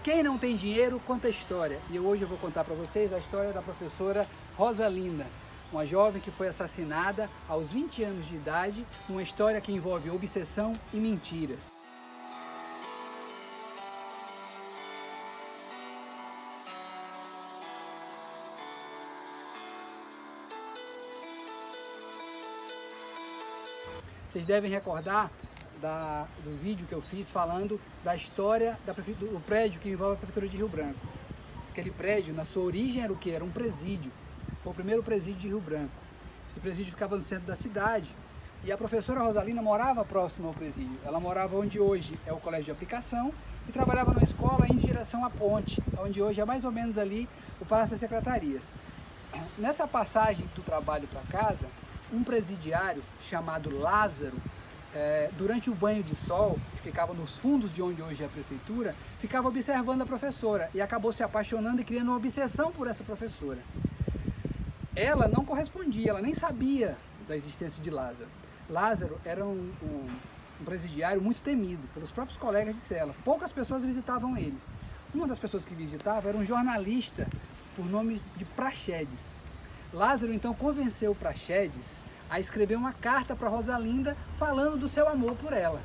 Quem não tem dinheiro, conta história. E hoje eu vou contar para vocês a história da professora Rosalinda, uma jovem que foi assassinada aos 20 anos de idade, numa história que envolve obsessão e mentiras. Vocês devem recordar do vídeo que eu fiz falando da história do prédio que envolve a Prefeitura de Rio Branco. Aquele prédio, na sua origem, era o quê? Era um presídio. Foi o primeiro presídio de Rio Branco. Esse presídio ficava no centro da cidade. E a professora Rosalinda morava próximo ao presídio. Ela morava onde hoje é o Colégio de Aplicação e trabalhava numa escola indo em direção à ponte, onde hoje é mais ou menos ali o Palácio das Secretarias. Nessa passagem do trabalho para casa, um presidiário chamado Lázaro, durante o banho de sol, que ficava nos fundos de onde hoje é a prefeitura, ficava observando a professora e acabou se apaixonando e criando uma obsessão por essa professora. Ela não correspondia, ela nem sabia da existência de Lázaro. Lázaro era um presidiário muito temido pelos próprios colegas de cela. Poucas pessoas visitavam ele. Uma das pessoas que visitava era um jornalista por nome de Praxedes. Lázaro então convenceu Praxedes a escrever uma carta para Rosalinda falando do seu amor por ela.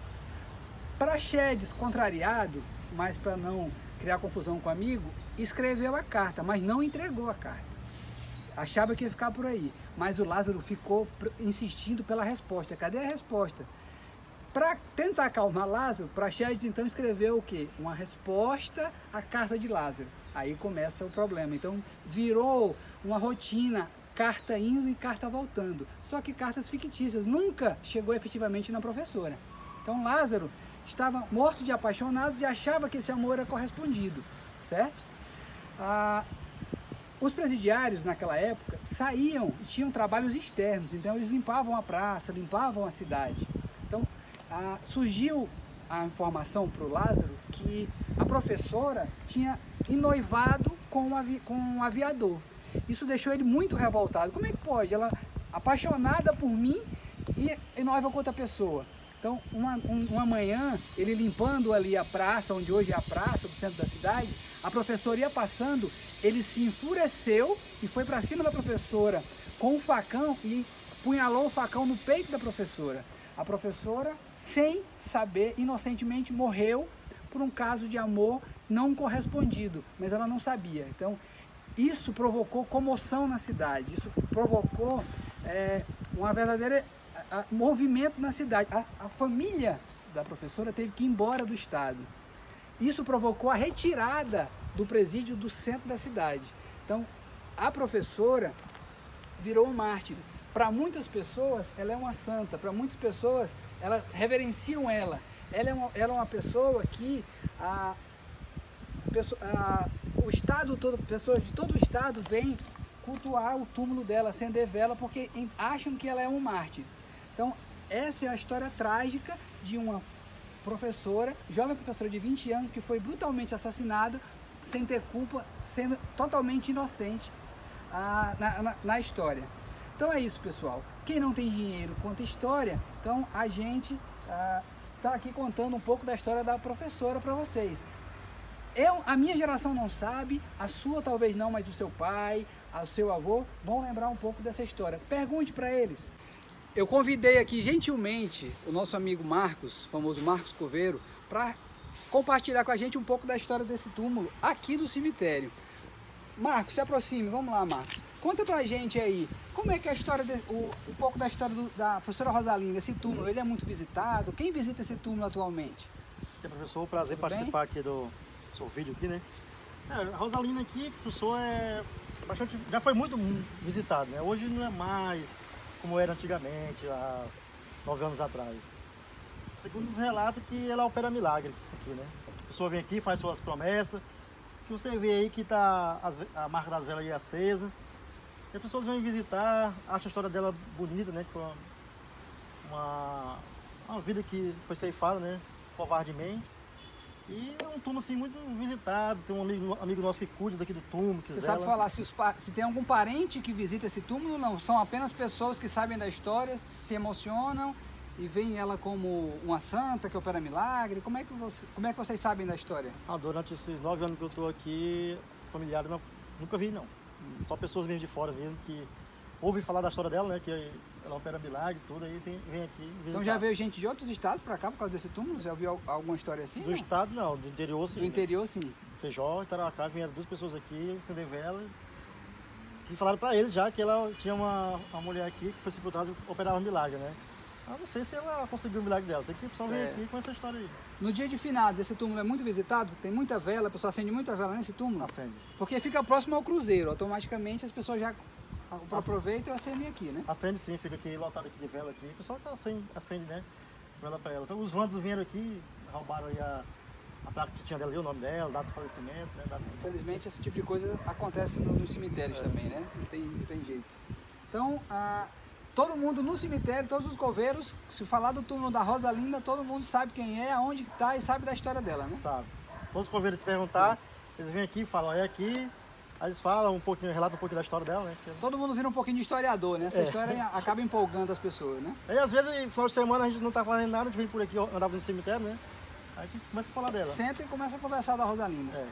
Praxedes, contrariado, mas para não criar confusão com o amigo, escreveu a carta, mas não entregou a carta. Achava que ia ficar por aí, mas o Lázaro ficou insistindo pela resposta. Cadê a resposta? Para tentar acalmar Lázaro, Praxedes então escreveu o quê? Uma resposta à carta de Lázaro. Aí começa o problema. Então virou uma rotina, carta indo e carta voltando. Só que cartas fictícias, nunca chegou efetivamente na professora. Então Lázaro estava morto de apaixonados e achava que esse amor era correspondido, certo? Os presidiários naquela época saíam e tinham trabalhos externos, então eles limpavam a praça, limpavam a cidade. Então surgiu a informação para o Lázaro que a professora tinha ennoivado com um aviador. Isso deixou ele muito revoltado. Como é que pode? Ela apaixonada por mim e noiva com outra pessoa. Então, uma manhã, ele limpando ali a praça, onde hoje é a praça do centro da cidade, a professora ia passando, ele se enfureceu e foi para cima da professora com um facão e punhalou o facão no peito da professora. A professora, sem saber, inocentemente morreu por um caso de amor não correspondido, mas ela não sabia. Então, isso provocou comoção na cidade, isso provocou uma verdadeira movimento na cidade. A família da professora teve que ir embora do estado. Isso provocou a retirada do presídio do centro da cidade. Então, a professora virou um mártir. Para muitas pessoas, ela é uma santa. Para muitas pessoas, elas reverenciam ela. Ela é uma pessoa que o estado todo, pessoas de todo o estado vêm cultuar o túmulo dela, acender vela, porque acham que ela é um mártir. Então, essa é a história trágica de uma professora, jovem professora de 20 anos, que foi brutalmente assassinada, sem ter culpa, sendo totalmente inocente na história. Então é isso, pessoal. Quem não tem dinheiro conta história. Então a gente está aqui contando um pouco da história da professora para vocês. A minha geração não sabe, a sua talvez não, mas o seu pai, o seu avô vão lembrar um pouco dessa história. Pergunte para eles. Eu convidei aqui gentilmente o nosso amigo Marcos, famoso Marcos Coveiro, para compartilhar com a gente um pouco da história desse túmulo aqui do cemitério. Marcos, se aproxime, vamos lá, Marcos. Conta pra gente aí, como é que é a história, um pouco da história da professora Rosalinda, esse túmulo, ele é muito visitado? Quem visita esse túmulo atualmente? Professor, prazer participar aqui do seu vídeo aqui, né? A Rosalinda aqui, professor, já foi muito visitado, né? Hoje não é mais como era antigamente, há 9 anos atrás. Segundo os relatos, que ela opera milagre aqui, né? A pessoa vem aqui, faz suas promessas, que você vê aí que tá a marca das velas aí acesa. E as pessoas vêm visitar, acham a história dela bonita, né? Que foi uma vida que foi ceifada, né? Covardemente. E é um túmulo assim muito visitado, tem um amigo nosso que cuida daqui do túmulo. Você sabe falar se tem algum parente que visita esse túmulo ou não? São apenas pessoas que sabem da história, se emocionam e veem ela como uma santa que opera milagre? Como é que vocês sabem da história? Durante esses 9 anos que eu estou aqui, familiares nunca vi não. Só pessoas mesmo de fora mesmo que ouvem falar da história dela, né? Que ela opera milagre, tudo, aí vem aqui visitar. Então já veio gente de outros estados para cá por causa desse túmulo? Já ouviu alguma história assim? Do estado não, do interior sim. Do interior sim. Feijó, Itaracá, vieram 2 pessoas aqui, acender vela. E falaram para eles já que ela tinha uma mulher aqui que foi sepultada e operava milagre, né? Eu não sei se ela conseguiu o milagre dela, sei que o pessoal vem aqui com essa história aí. No dia de finados, esse túmulo é muito visitado? Tem muita vela, a pessoa acende muita vela nesse túmulo? Acende. Porque fica próximo ao cruzeiro, automaticamente as pessoas já aproveitam e acendem aqui, né? Acende sim, fica aqui lotado aqui de vela aqui. O pessoal acende, né? Vela para ela. Então, os vândalos vieram aqui, roubaram aí a placa que tinha dela ali, o nome dela, data de falecimento, né? Infelizmente esse tipo de coisa acontece nos cemitérios também, né? Não tem jeito. Então, todo mundo no cemitério, todos os coveiros, se falar do túmulo da Rosalinda, todo mundo sabe quem é, aonde está e sabe da história dela, né? Sabe. Todos os coveiros se perguntar, eles vêm aqui e falam, é aqui, aí eles falam um pouquinho, relatam um pouquinho da história dela, né? Todo mundo vira um pouquinho de historiador, né? Essa história acaba empolgando as pessoas, né? Aí às vezes, no final de semana, a gente não tá fazendo nada, a gente vem por aqui, andava no cemitério, né? Aí a gente começa a falar dela. Senta e começa a conversar da Rosalinda.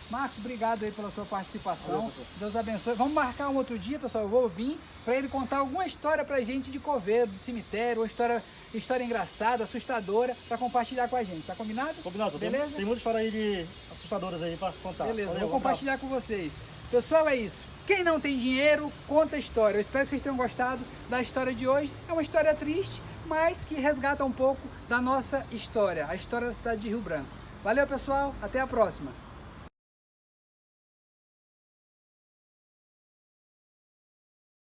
Marcos, obrigado aí pela sua participação. Valeu, Deus abençoe. Vamos marcar um outro dia, pessoal. Eu vou vir para ele contar alguma história pra gente de coveiro, do cemitério, uma história engraçada, assustadora, para compartilhar com a gente. Tá combinado? Combinado. Beleza? Tem muita história aí assustadoras aí para contar. Beleza, Valeu, vou compartilhar com vocês. Pessoal, é isso. Quem não tem dinheiro, conta a história. Eu espero que vocês tenham gostado da história de hoje. É uma história triste, mas que resgata um pouco da nossa história, a história da cidade de Rio Branco. Valeu, pessoal. Até a próxima.